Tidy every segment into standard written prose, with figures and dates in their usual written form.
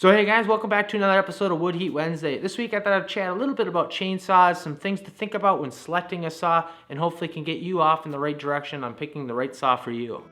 So hey guys, welcome back to another episode of Wood Heat Wednesday. This week I thought I'd chat a little bit about chainsaws, some things to think about when selecting a saw, and hopefully can get you off in the right direction on picking the right saw for you.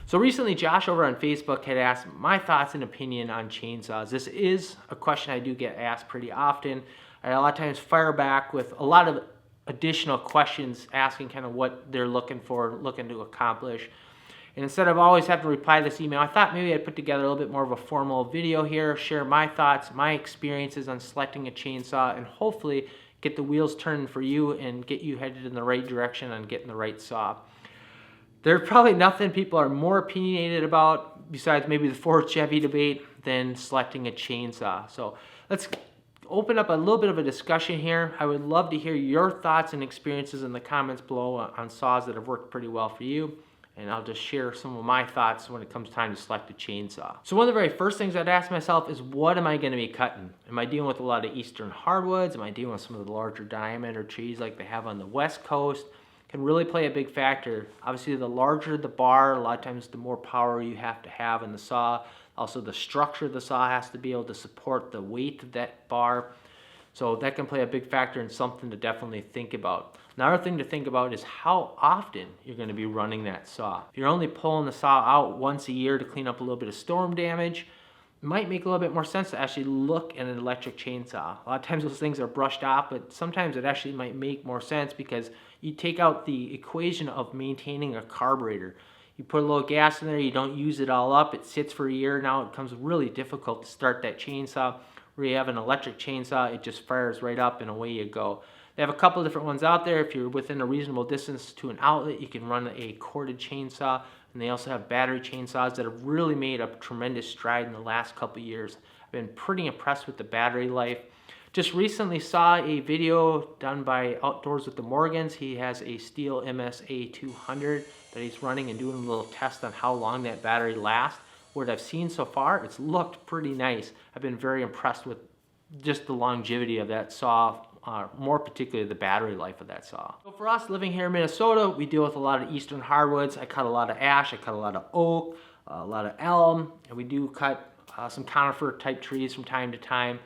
So recently, Josh over on Facebook had asked my thoughts and opinion on chainsaws. This is a question I do get asked pretty often. I a lot of times fire back with a lot of additional questions asking kind of what they're looking for, looking to accomplish. And instead of always having to reply to this email, I thought maybe I'd put together a little bit more of a formal video here, share my thoughts, my experiences on selecting a chainsaw, and hopefully get the wheels turning for you and get you headed in the right direction on getting the right saw. There's probably nothing people are more opinionated about besides maybe the Ford Chevy debate than selecting a chainsaw. So let's open up a little bit of a discussion here. I would love to hear your thoughts and experiences in the comments below on saws that have worked pretty well for you. And I'll just share some of my thoughts when it comes time to select a chainsaw. So one of the very first things I'd ask myself is, what am I going to be cutting? Am I dealing with a lot of eastern hardwoods? Am I dealing with some of the larger diameter trees like they have on the West Coast? Can really play a big factor. Obviously, the larger the bar, a lot of times the more power you have to have in the saw. Also, the structure of the saw has to be able to support the weight of that bar. So that can play a big factor and something to definitely think about. Another thing to think about is how often you're going to be running that saw. If you're only pulling the saw out once a year to clean up a little bit of storm damage, it might make a little bit more sense to actually look at an electric chainsaw. A lot of times those things are brushed off, but sometimes it actually might make more sense because you take out the equation of maintaining a carburetor. You put a little gas in there, you don't use it all up, it sits for a year. Now it becomes really difficult to start that chainsaw. Where you have an electric chainsaw, it just fires right up and away you go. They have a couple of different ones out there. If you're within a reasonable distance to an outlet, you can run a corded chainsaw. And they also have battery chainsaws that have really made a tremendous stride in the last couple of years. I've been pretty impressed with the battery life. Just recently saw a video done by Outdoors with the Morgans. He has a Stihl MSA 200 that he's running and doing a little test on how long that battery lasts. What I've seen so far, it's looked pretty nice. I've been very impressed with just the longevity of that saw, more particularly the battery life of that saw. So for us living here in Minnesota, we deal with a lot of eastern hardwoods. I cut a lot of ash, I cut a lot of oak, a lot of elm, and we do cut some conifer type trees from time to time.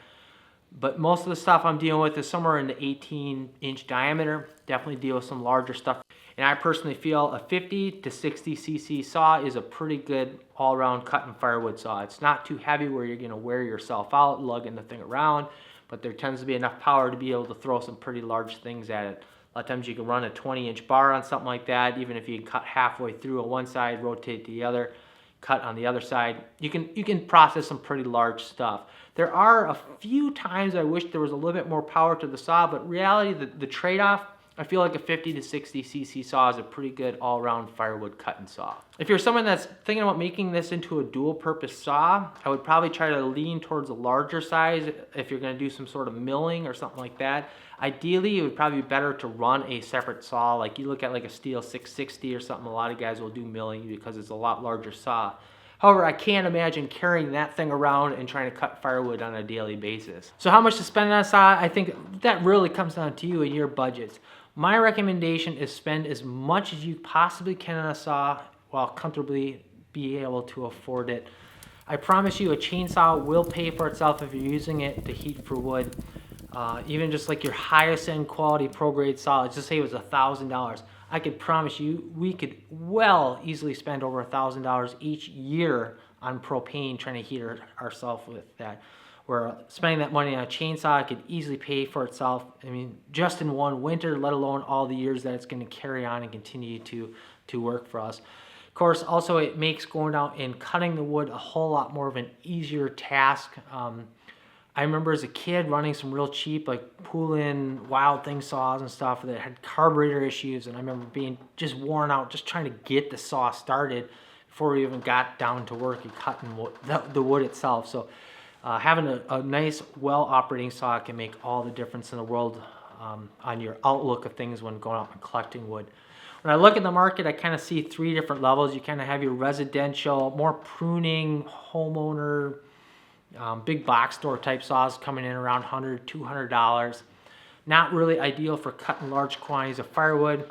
But most of the stuff I'm dealing with is somewhere in the 18-inch diameter. Definitely deal with some larger stuff. And I personally feel a 50 to 60 cc saw is a pretty good all-around cut and firewood saw. It's not too heavy where you're going to wear yourself out lugging the thing around, but there tends to be enough power to be able to throw some pretty large things at it. A lot of times you can run a 20-inch bar on something like that, even if you can cut halfway through on one side, rotate to the other, cut on the other side. You can process some pretty large stuff. There are a few times I wish there was a little bit more power to the saw, but reality, the trade-off, I feel like a 50 to 60 cc saw is a pretty good all-around firewood cutting saw. If you're someone that's thinking about making this into a dual-purpose saw, I would probably try to lean towards a larger size if you're going to do some sort of milling or something like that. Ideally, it would probably be better to run a separate saw. Like you look at like a Stihl 660 or something, a lot of guys will do milling because it's a lot larger saw. However, I can't imagine carrying that thing around and trying to cut firewood on a daily basis. So how much to spend on a saw? I think that really comes down to you and your budgets. My recommendation is spend as much as you possibly can on a saw while comfortably be able to afford it. I promise you a chainsaw will pay for itself if you're using it to heat for wood. Even just like your highest end quality pro grade saw, let's just say it was $1,000. I could promise you we could well easily spend over $1,000 each year on propane trying to heat ourselves with that. Where spending that money on a chainsaw could easily pay for itself. I mean, just in one winter, let alone all the years that it's going to carry on and continue to work for us. Of course, also it makes going out and cutting the wood a whole lot more of an easier task. I remember as a kid running some real cheap like pull-in Wild Thing saws and stuff that had carburetor issues, and I remember being just worn out just trying to get the saw started before we even got down to work and cutting wood, the wood itself. So having a nice, well-operating saw can make all the difference in the world on your outlook of things when going out and collecting wood. When I look at the market, I kind of see three different levels. You kind of have your residential, more pruning, homeowner, big box store type saws coming in around $100, $200. Not really ideal for cutting large quantities of firewood.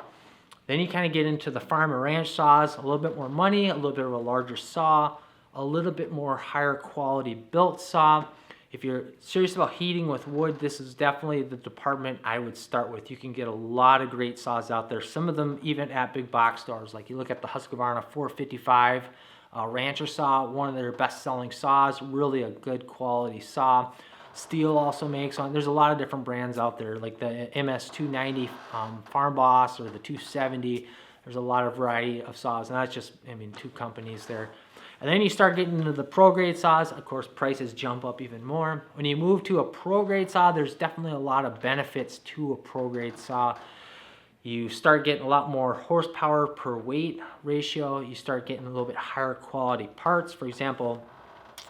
Then you kind of get into the farm and ranch saws, a little bit more money, a little bit of a larger saw, a little bit more higher quality built saw. If you're serious about heating with wood, this is definitely the department I would start with. You can get a lot of great saws out there, some of them even at big box stores. Like you look at the Husqvarna 455 Rancher saw, one of their best-selling saws, really a good quality saw. Stihl also makes one. There's a lot of different brands out there, like the MS290 Farm Boss or the 270. There's a lot of variety of saws, and that's just, I mean, two companies there. And then you start getting into the pro grade saws. Of course, prices jump up even more. When you move to a pro grade saw, there's definitely a lot of benefits to a pro grade saw. You start getting a lot more horsepower per weight ratio. You start getting a little bit higher quality parts. For example,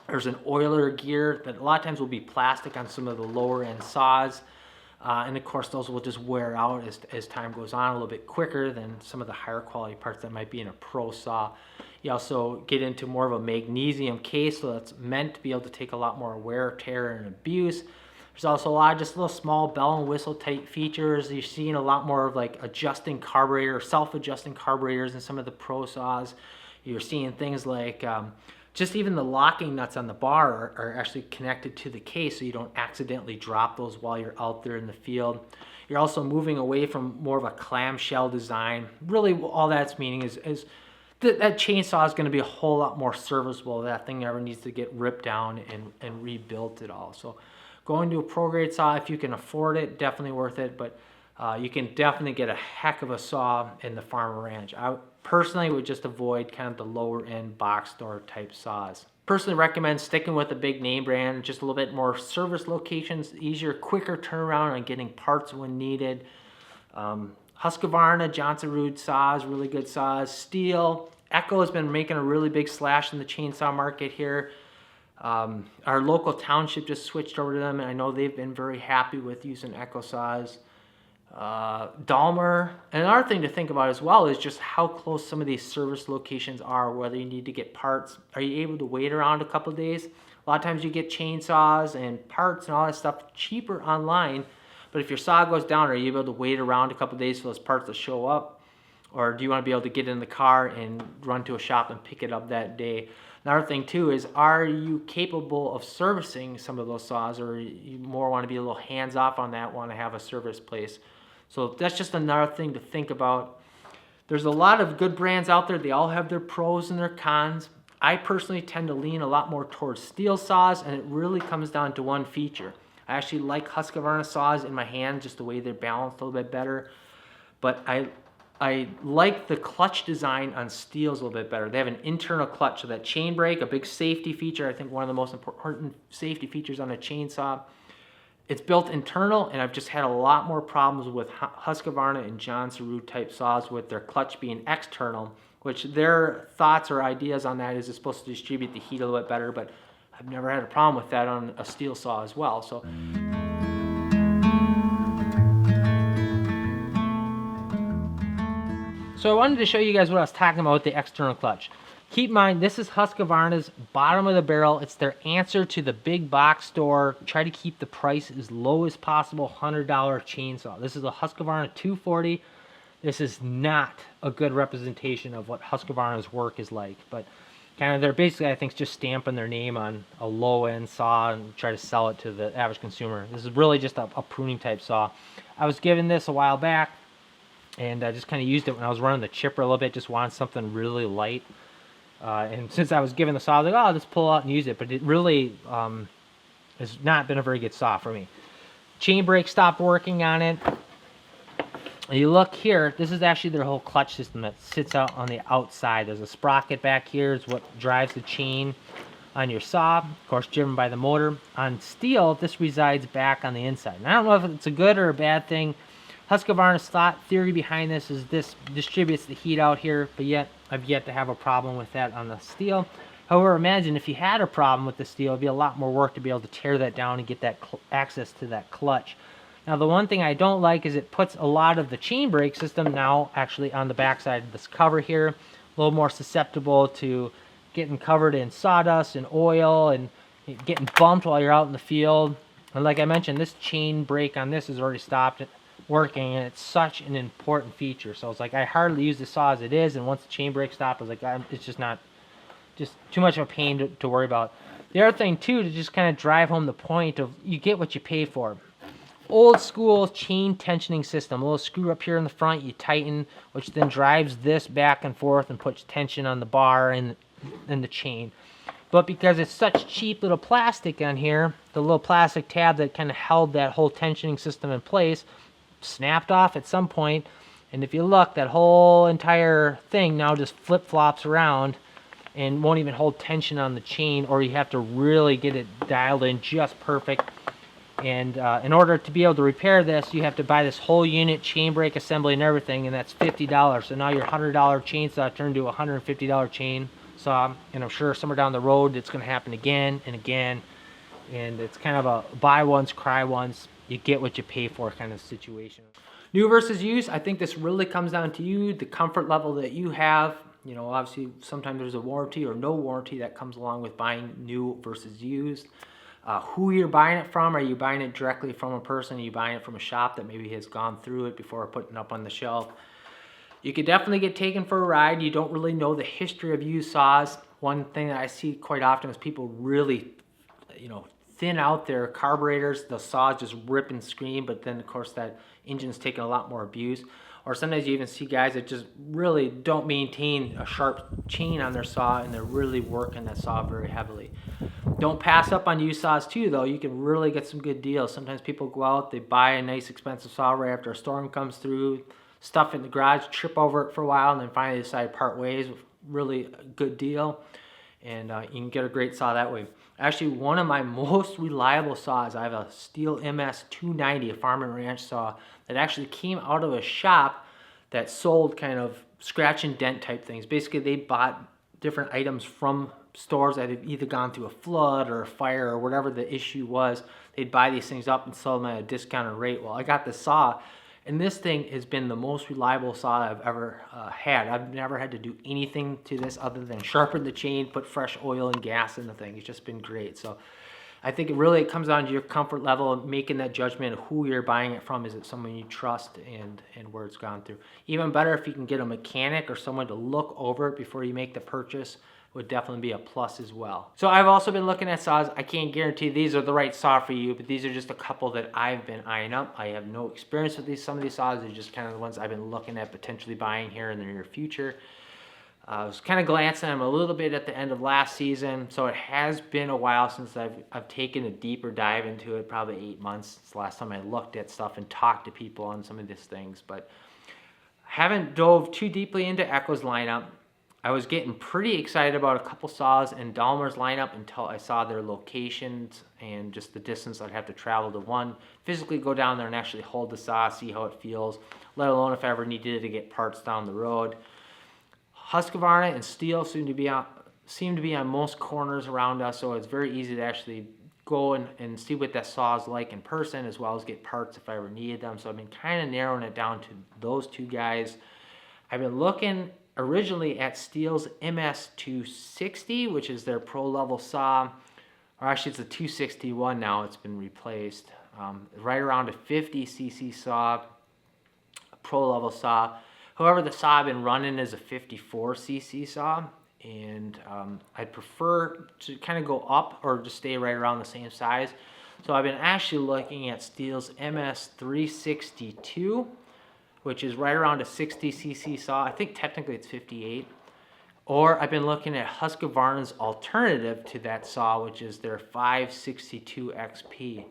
there's an oiler gear that a lot of times will be plastic on some of the lower end saws. And of course, those will just wear out as time goes on a little bit quicker than some of the higher quality parts that might be in a pro saw. You also get into more of a magnesium case, so that's meant to be able to take a lot more wear, tear, and abuse. There's also a lot of just little small bell and whistle type features. You're seeing a lot more of like adjusting carburetor, self-adjusting carburetors in some of the pro saws. You're seeing things like just even the locking nuts on the bar are actually connected to the case, so you don't accidentally drop those while you're out there in the field. You're also moving away from more of a clamshell design. Really, all that's meaning is that chainsaw is going to be a whole lot more serviceable. That thing never needs to get ripped down and rebuilt at all. So going to a pro grade saw, if you can afford it, definitely worth it. But you can definitely get a heck of a saw in the farm or ranch. I personally would just avoid kind of the lower end box store type saws. Personally recommend sticking with a big name brand, just a little bit more service locations, easier, quicker turnaround on getting parts when needed. Husqvarna, Johnson Root saws, really good saws. Stihl, Echo has been making a really big slash in the chainsaw market here. Our local township just switched over to them, and I know they've been very happy with using Echo saws. Dahmer. And another thing to think about as well is just how close some of these service locations are, whether you need to get parts. Are you able to wait around a couple of days? A lot of times you get chainsaws and parts and all that stuff cheaper online, but if your saw goes down, are you able to wait around a couple of days for those parts to show up? Or do you want to be able to get in the car and run to a shop and pick it up that day? Another thing too is, are you capable of servicing some of those saws, or you more want to be a little hands off on that, want to have a service place? So that's just another thing to think about. There's a lot of good brands out there. They all have their pros and their cons. I personally tend to lean a lot more towards Stihl saws, and it really comes down to one feature. I actually like Husqvarna saws in my hand, just the way they're balanced a little bit better. But I like the clutch design on Stihl's a little bit better. They have an internal clutch, so that chain brake, a big safety feature, I think one of the most important safety features on a chainsaw. It's built internal, and I've just had a lot more problems with Husqvarna and Johnson Root type saws with their clutch being external, which their thoughts or ideas on that is it's supposed to distribute the heat a little bit better, but I've never had a problem with that on a Stihl saw as well. So I wanted to show you guys what I was talking about with the external clutch. Keep in mind, this is Husqvarna's bottom of the barrel. It's their answer to the big box store. Try to keep the price as low as possible, $100 chainsaw. This is a Husqvarna 240. This is not a good representation of what Husqvarna's work is like, but kind of they're basically, I think, just stamping their name on a low-end saw and try to sell it to the average consumer. This is really just a pruning type saw. I was given this a while back, and I just kind of used it when I was running the chipper a little bit, just wanted something really light. And since I was given the saw, I was like, oh, I'll just pull out and use it. But it really has not been a very good saw for me. Chain brake stopped working on it. And you look here, this is actually their whole clutch system that sits out on the outside. There's a sprocket back here. It's what drives the chain on your saw, of course, driven by the motor. On Stihl, this resides back on the inside. And I don't know if it's a good or a bad thing. Husqvarna's thought theory behind this is this distributes the heat out here, but yet I've yet to have a problem with that on the Stihl. However, imagine if you had a problem with the Stihl, it'd be a lot more work to be able to tear that down and get that access to that clutch. Now, the one thing I don't like is it puts a lot of the chain brake system now actually on the backside of this cover here, a little more susceptible to getting covered in sawdust and oil and getting bumped while you're out in the field. And like I mentioned, this chain brake on this has already stopped working, and it's such an important feature. So it's like I hardly use the saw as it is, and once the chain brake stopped, I was like, it's just too much of a pain to worry about. The other thing too, to just kind of drive home the point of you get what you pay for. Old school chain tensioning system, a little screw up here in the front, you tighten, which then drives this back and forth and puts tension on the bar and the chain. But because it's such cheap little plastic on here, the little plastic tab that kind of held that whole tensioning system in place snapped off at some point, and if you look, that whole entire thing now just flip-flops around and won't even hold tension on the chain, or you have to really get it dialed in just perfect. And in order to be able to repair this, you have to buy this whole unit, chain brake assembly and everything, and that's $50. So now your $100 chainsaw turned to a $150 chain saw, and I'm sure somewhere down the road it's going to happen again and again, and it's kind of a buy once, cry once, you get what you pay for kind of situation. New versus used, I think this really comes down to you, the comfort level that you have. You know, obviously sometimes there's a warranty or no warranty that comes along with buying new versus used. Who you're buying it from. Are you buying it directly from a person? Are you buying it from a shop that maybe has gone through it before putting it up on the shelf? You could definitely get taken for a ride. You don't really know the history of used saws. One thing that I see quite often is people really, thin out their carburetors. The saws just rip and scream, but then of course that engine's taking a lot more abuse. Or sometimes you even see guys that just really don't maintain a sharp chain on their saw, and they're really working that saw very heavily. Don't pass up on used saws too, though. You can really get some good deals. Sometimes people go out, they buy a nice expensive saw right after a storm comes through, stuff it in the garage, trip over it for a while, and then finally decide to part ways with really a good deal. And you can get a great saw that way. Actually, one of my most reliable saws, I have a Stihl MS290, a farm and ranch saw, that actually came out of a shop that sold kind of scratch and dent type things. Basically, they bought different items from stores that had either gone through a flood or a fire or whatever the issue was. They'd buy these things up and sell them at a discounted rate. Well, I got this saw, and this thing has been the most reliable saw I've ever had. I've never had to do anything to this other than sharpen the chain, put fresh oil and gas in the thing. It's just been great. So I think it really comes down to your comfort level of making that judgment of who you're buying it from. Is it someone you trust and where it's gone through? Even better if you can get a mechanic or someone to look over it before you make the purchase, would definitely be a plus as well. So I've also been looking at saws. I can't guarantee these are the right saw for you, but these are just a couple that I've been eyeing up. I have no experience with these. Some of these saws are just kind of the ones I've been looking at potentially buying here in the near future. I was kind of glancing at them a little bit at the end of last season, so it has been a while since I've taken a deeper dive into it, probably 8 months since the last time I looked at stuff and talked to people on some of these things, but haven't dove too deeply into Echo's lineup. I was getting pretty excited about a couple saws in Dahmer's lineup until I saw their locations and just the distance I'd have to travel to one, physically go down there and actually hold the saw, see how it feels, let alone if I ever needed to get parts down the road. Husqvarna and Stihl seem to be on most corners around us, so it's very easy to actually go and see what that saw is like in person, as well as get parts if I ever needed them. So I've been kind of narrowing it down to those two guys. I've been looking originally at Stihl's MS260, which is their pro level saw, or actually it's a 261 now, it's been replaced. Right around a 50cc saw, a pro level saw. However, the saw I've been running is a 54cc saw, and I'd prefer to kind of go up or just stay right around the same size. So I've been actually looking at Stihl's MS362, which is right around a 60cc saw. I think technically it's 58. Or I've been looking at Husqvarna's alternative to that saw, which is their 562 XP.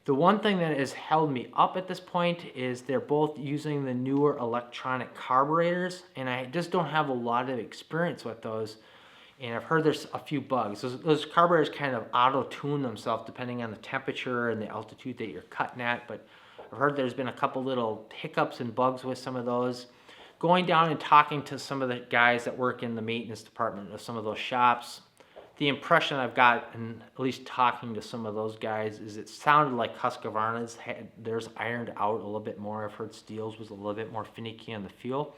The one thing that has held me up at this point is they're both using the newer electronic carburetors, and I just don't have a lot of experience with those. And I've heard there's a few bugs. Those carburetors kind of auto-tune themselves depending on the temperature and the altitude that you're cutting at, but I've heard there's been a couple little hiccups and bugs with some of those. Going down and talking to some of the guys that work in the maintenance department of some of those shops, the impression I've got, and at least talking to some of those guys, is it sounded like Husqvarna's had theirs ironed out a little bit more. I've heard Stihl's was a little bit more finicky on the feel.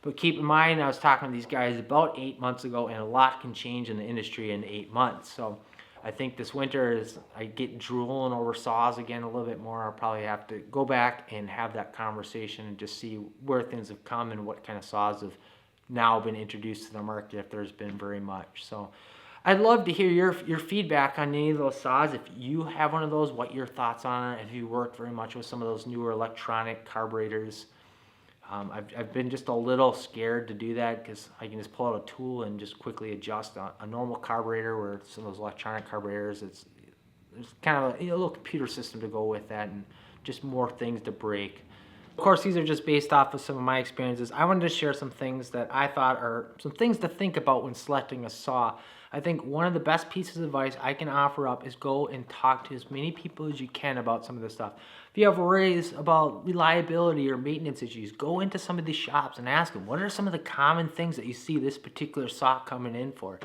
But keep in mind, I was talking to these guys about 8 months ago, and a lot can change in the industry in 8 months. So I think this winter I get drooling over saws again a little bit more. I'll probably have to go back and have that conversation and just see where things have come and what kind of saws have now been introduced to the market, if there's been very much. So I'd love to hear your feedback on any of those saws. If you have one of those, what your thoughts on it. If you worked very much with some of those newer electronic carburetors. I've been just a little scared to do that because I can just pull out a tool and just quickly adjust a normal carburetor, where some of those electronic carburetors, there's kind of a little computer system to go with that and just more things to break. Of course, these are just based off of some of my experiences. I wanted to share some things that I thought are some things to think about when selecting a saw. I think one of the best pieces of advice I can offer up is go and talk to as many people as you can about some of this stuff. If you have worries about reliability or maintenance issues, go into some of these shops and ask them, what are some of the common things that you see this particular saw coming in for?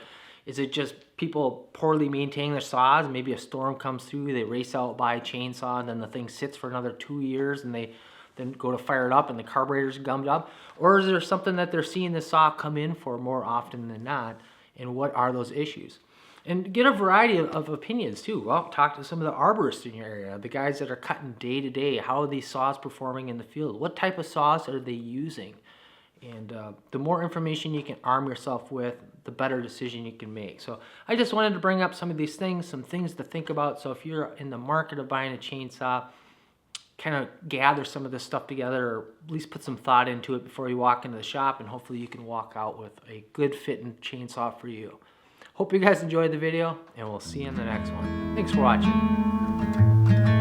Is it just people poorly maintaining their saws? Maybe a storm comes through, they race out, buy a chainsaw, and then the thing sits for another 2 years, and they then go to fire it up and the carburetor's gummed up? Or is there something that they're seeing the saw come in for more often than not? And what are those issues? And get a variety of opinions too. Well, talk to some of the arborists in your area, the guys that are cutting day to day. How are these saws performing in the field? What type of saws are they using? And the more information you can arm yourself with, the better decision you can make. So I just wanted to bring up some of these things, some things to think about. So if you're in the market of buying a chainsaw, kind of gather some of this stuff together, or at least put some thought into it before you walk into the shop, and hopefully you can walk out with a good fitting chainsaw for you. Hope you guys enjoyed the video, and we'll see you in the next one. Thanks for watching.